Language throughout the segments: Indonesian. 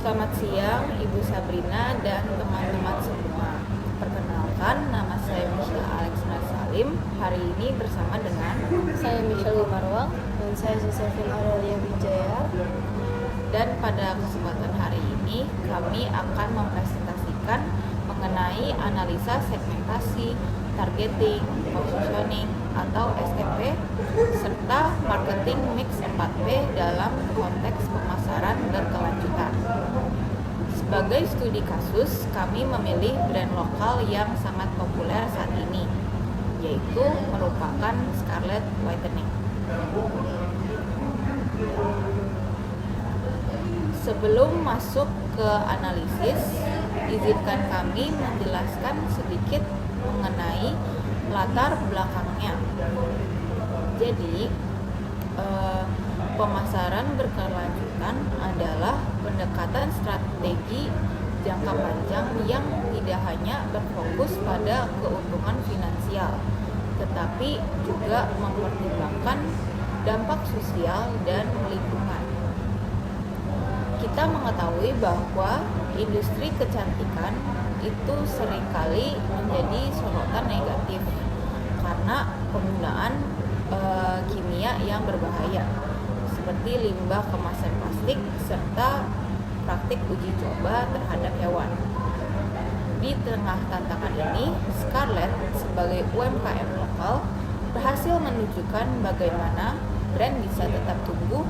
Selamat siang Ibu Sabrina dan teman-teman semua. Perkenalkan, nama saya Michelle Alexandra Salim. Hari ini bersama dengan Saya Michelle Marwang dan saya Josephine Aurelia Wijaya. Dan pada kesempatan hari ini kami akan mempresentasikan mengenai analisa segmentasi, targeting, positioning atau SMP serta marketing mix 4P dalam konteks pemasaran berkelanjutan. Sebagai studi kasus, kami memilih brand lokal yang sangat populer saat ini, yaitu merupakan Scarlett Whitening. Sebelum masuk ke analisis, izinkan kami menjelaskan sedikit mengenai latar belakangnya. Jadi, pemasaran berkelanjutan adalah pendekatan strategi jangka panjang yang tidak hanya berfokus pada keuntungan finansial, tetapi juga mempertimbangkan dampak sosial dan lingkungan. Kita mengetahui bahwa industri kecantikan itu seringkali menjadi sorotan negatif karena penggunaan kimia yang berbahaya seperti limbah kemasan plastik serta praktik uji coba terhadap hewan. Di tengah tantangan ini, Scarlett sebagai UMKM lokal berhasil menunjukkan bagaimana brand bisa tetap tumbuh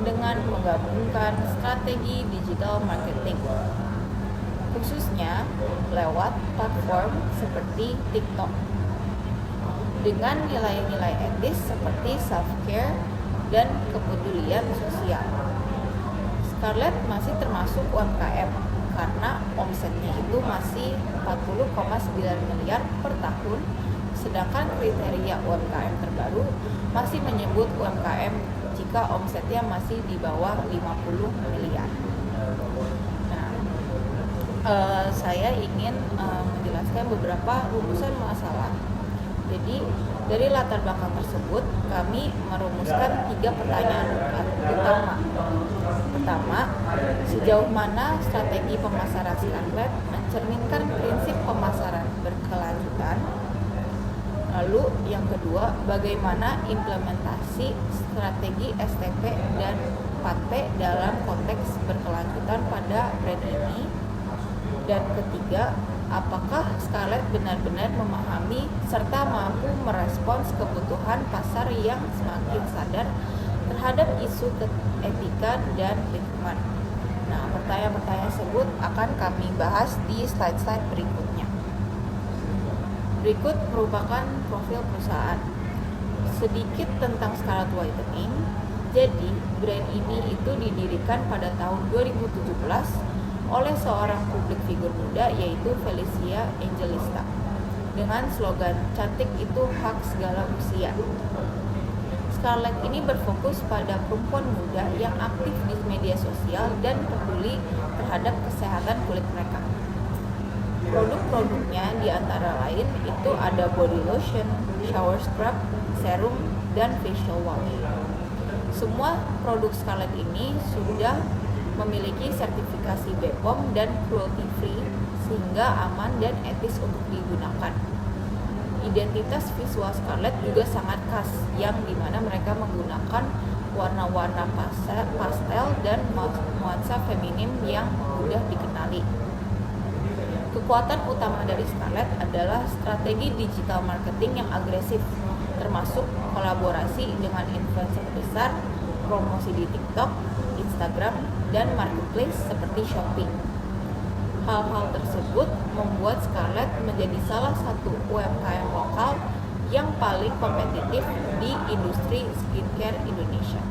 dengan menggabungkan strategi digital marketing, khususnya lewat platform seperti TikTok, dengan nilai-nilai etis seperti self-care dan kepedulian sosial. Scarlett masih termasuk UMKM karena omsetnya itu masih 40,9 miliar per tahun, sedangkan kriteria UMKM terbaru masih menyebut UMKM jika omsetnya masih di bawah 50 miliar. Nah, saya ingin menjelaskan beberapa rumusan masalah. Jadi, dari latar belakang tersebut, kami merumuskan 3 pertanyaan utama. Pertama, sejauh mana strategi pemasaran Scarlett mencerminkan prinsip pemasaran berkelanjutan? Lalu yang kedua, bagaimana implementasi strategi STP dan 4P dalam konteks berkelanjutan pada brand ini? Dan ketiga, apakah Scarlett benar-benar memahami serta mampu merespons kebutuhan pasar yang semakin sadar terhadap isu etika dan lingkungan? Nah, pertanyaan-pertanyaan tersebut akan kami bahas di slide-slide berikutnya. Berikut merupakan profil perusahaan. Sedikit tentang Scarlett Whitening. Jadi, brand ini itu didirikan pada tahun 2017 oleh seorang publik figur muda yaitu Felicia Angelista dengan slogan "Cantik itu hak segala usia". Scarlett ini berfokus pada perempuan muda yang aktif di media sosial dan peduli terhadap kesehatan kulit mereka. Produk-produknya di antara lain itu ada body lotion, shower scrub, serum, dan facial wash. Semua produk Scarlett ini sudah memiliki sertifikasi BPOM dan cruelty free sehingga aman dan etis untuk digunakan. Identitas visual Scarlett juga sangat khas, yang dimana mereka menggunakan warna-warna pastel dan nuansa feminim yang mudah dikenali. Kekuatan utama dari Scarlett adalah strategi digital marketing yang agresif, termasuk kolaborasi dengan influencer besar, promosi di TikTok, Instagram, dan marketplace seperti Shopee. Hal-hal tersebut membuat Scarlett menjadi salah satu UMKM lokal yang paling kompetitif di industri skincare Indonesia.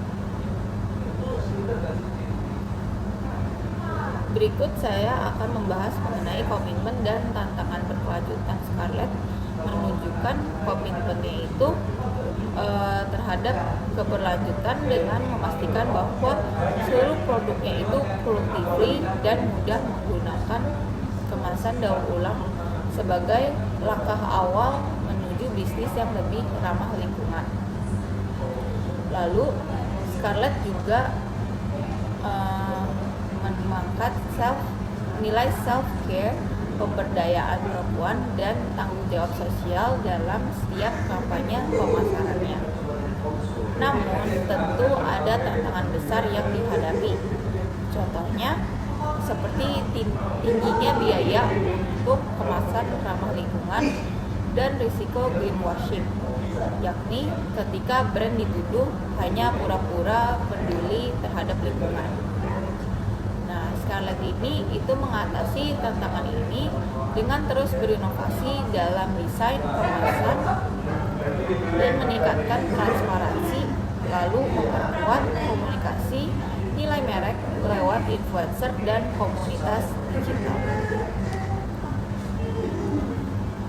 Berikut saya akan membahas mengenai komitmen dan tantangan berkelanjutan Scarlett. Menunjukkan komitmennya itu terhadap keberlanjutan dengan memastikan bahwa seluruh produknya itu cruelty free dan mudah menggunakan kemasan daur ulang sebagai langkah awal menuju bisnis yang lebih ramah lingkungan. Lalu Scarlett juga mengangkat nilai self-care, pemberdayaan perempuan, dan tanggung jawab sosial dalam setiap kampanye pemasarannya. Namun, tentu ada tantangan besar yang dihadapi. Contohnya, seperti tingginya biaya untuk kemasan ramah lingkungan dan risiko greenwashing, yakni ketika brand dituduh hanya pura-pura peduli terhadap lingkungan. Nah, Scarlett ini itu mengatasi tantangan ini dengan terus berinovasi dalam desain kemasan dan meningkatkan transparansi, lalu memperkuat komunikasi nilai merek lewat influencer dan komunitas digital.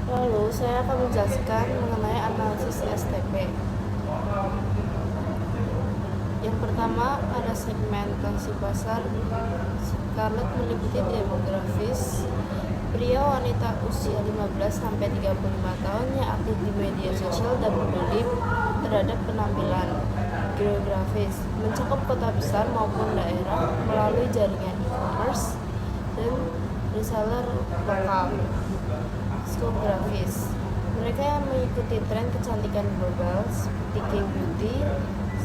Lalu saya akan menjelaskan mengenai analisis STP. Yang pertama ada segmentasi pasar. Scarlett meliputi demografis pria wanita usia 15-35 tahun yang aktif di media sosial dan peduli terhadap penampilan. Geografis mencakup kota besar maupun daerah melalui jaringan e-commerce dan reseller lokal. Psikografis mereka yang mengikuti tren kecantikan global seperti King Beauty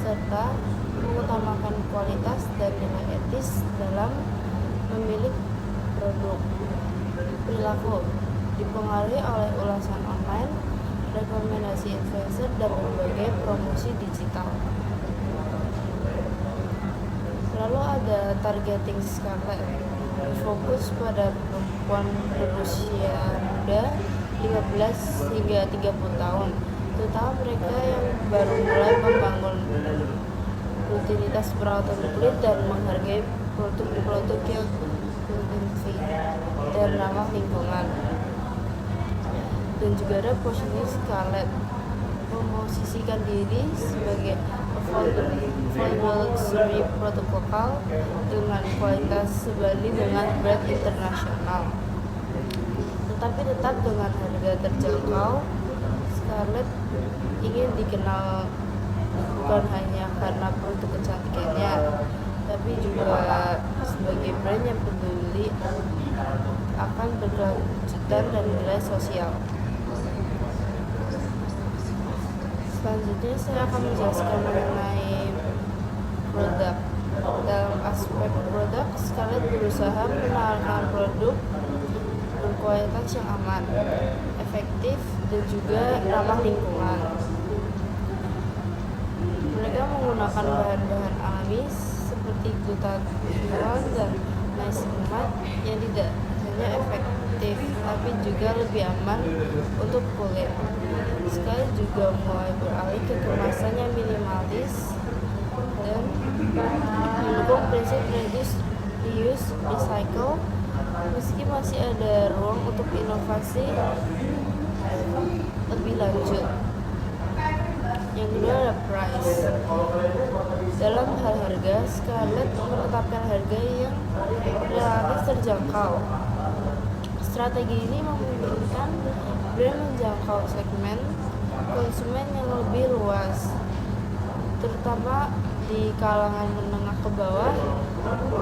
serta mengutamakan kualitas dan nilai etis dalam memilih produk. Perilaku dipengaruhi oleh ulasan online, rekomendasi influencer, dan berbagai promosi digital. Lalu ada targeting Scarlett, fokus pada perempuan berusia muda 15 hingga 30 tahun, terutama mereka yang baru mulai membangun rutinitas perawatan kulit dan menghargai produk-produk yang gluten-free dan ramah lingkungan. Dan juga ada positioning Scarlett, memosisikan diri sebagai affordable luxury produk lokal dengan kualitas sebanding dengan brand internasional, tetapi tetap dengan harga terjangkau. Scarlett ingin dikenal bukan hanya karena produk kecantikannya, tapi juga sebagai brand yang peduli akan berkelanjutan dan nilai sosial. Selanjutnya saya akan menjelaskan mengenai produk. Dalam aspek produk, Scarlett berusaha menawarkan produk berkualitas yang aman, efektif, dan juga ramah lingkungan. Mereka menggunakan bahan-bahan alami seperti glutathione dan niacinamide yang tidak hanya efektif tapi juga lebih aman untuk kulit. Scarlett juga mulai beralih ke kemasan yang minimalis dan mendukung prinsip reduce, reuse, recycle, meski masih ada ruang untuk inovasi lebih lanjut. Yang kedua ada price. Dalam hal harga, Scarlett menetapkan harga yang relatif terjangkau. Strategi ini memungkinkan brand menjangkau segmen konsumen yang lebih luas, terutama di kalangan menengah ke bawah.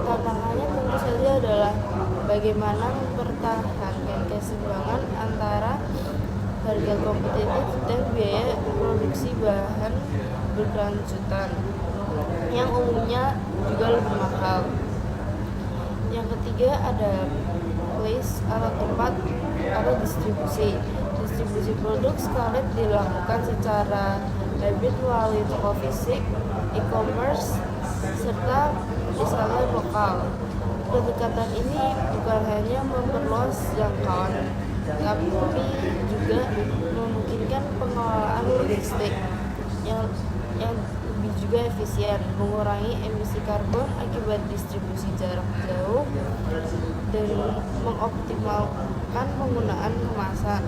Tantangannya tentu saja adalah bagaimana mempertahankan keseimbangan antara harga kompetitif dan biaya produksi bahan berkelanjutan yang umumnya juga lebih mahal. Yang ketiga ada place atau tempat atau distribusi. Distribusi produk Scarlett dilakukan secara hybrid melalui toko fisik, e-commerce, serta reseller lokal. Pendekatan ini bukan hanya memperluas jangkauan, tapi juga memungkinkan pengelolaan logistik yang lebih juga efisien, mengurangi emisi karbon akibat distribusi jarak jauh, dan mengoptimalkan penggunaan kemasan.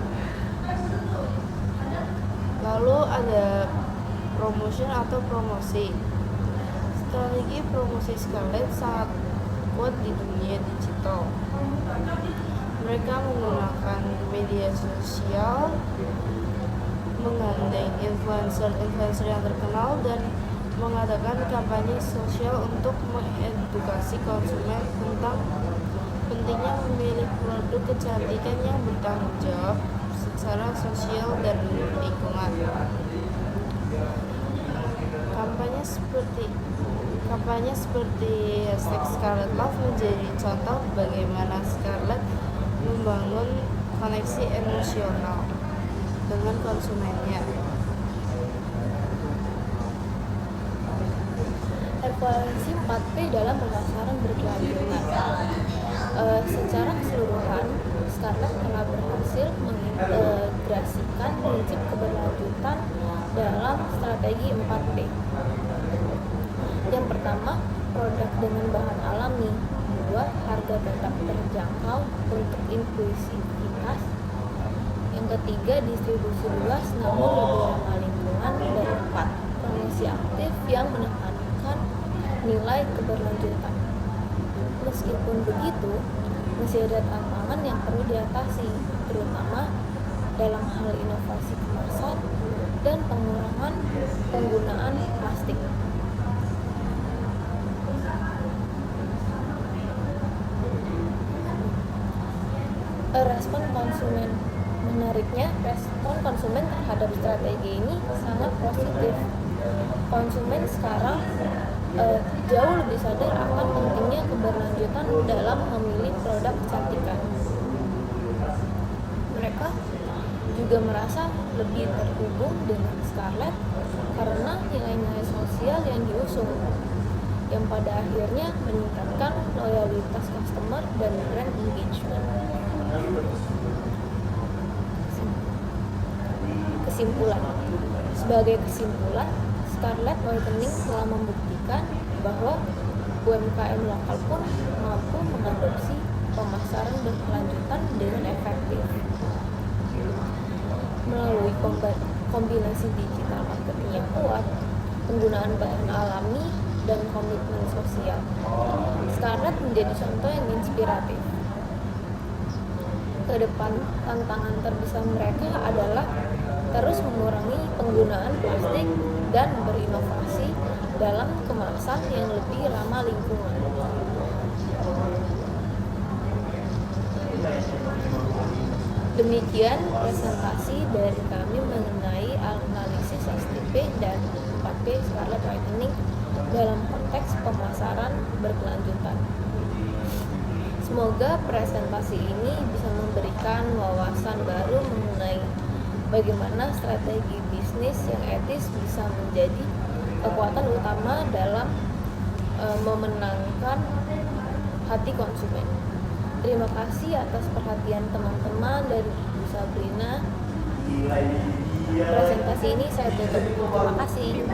Lalu ada promotion atau promosi. Strategi promosi Scarlett sangat kuat di dunia digital. Mereka menggunakan media sosial, menggandeng influencer yang terkenal, dan mengadakan kampanye sosial untuk mengedukasi konsumen tentang pentingnya memilih produk kecantikan yang bertanggung jawab secara sosial dan lingkungan. Kampanye seperti #ScarletLove menjadi contoh bagaimana Scarlett membangun koneksi emosional dengan konsumennya. Evaluasi 4P dalam pemasaran berkelanjutan. Secara keseluruhan, Scarlett telah berhasil mengintegrasikan prinsip keberlanjutan dalam strategi 4P. Yang pertama, produk dengan bahan alami. Kedua, harga tetap terjangkau untuk inklusivitas. Yang ketiga, distribusi luas namun lebih ramah lingkungan. Dan empat, promosi aktif yang menekankan nilai keberlanjutan. Meskipun begitu, masih ada tantangan yang perlu diatasi, terutama dalam hal inovasi kemasan dan pengurangan penggunaan plastik. Respon konsumen. Menariknya, respon konsumen terhadap strategi ini sangat positif. Konsumen sekarang jauh lebih sadar akan pentingnya keberlanjutan dalam memilih produk kecantikan. Mereka juga merasa lebih terhubung dengan Scarlett karena nilai-nilai sosial yang diusung, yang pada akhirnya meningkatkan loyalitas customer dan brand engagement. Sebagai kesimpulan, Scarlett Whitening telah membuktikan bahwa UMKM lokal pun mampu mengadopsi pemasaran berkelanjutan dengan efektif. Melalui kombinasi digital marketing yang kuat, penggunaan bahan alami, dan komitmen sosial, Scarlett menjadi contoh yang inspiratif. Kedepan, tantangan terbesar mereka adalah terus mengurangi penggunaan plastik dan berinovasi dalam kemasan yang lebih ramah lingkungan. Demikian presentasi dari kami mengenai analisis STP dan 4P Scarlett Whitening dalam konteks pemasaran berkelanjutan. Semoga presentasi ini bisa memberikan wawasan baru mengenai bagaimana strategi bisnis yang etis bisa menjadi kekuatan utama dalam memenangkan hati konsumen. Terima kasih atas perhatian teman-teman dari Bu Sabrina. Presentasi ini saya tutup. Terima kasih.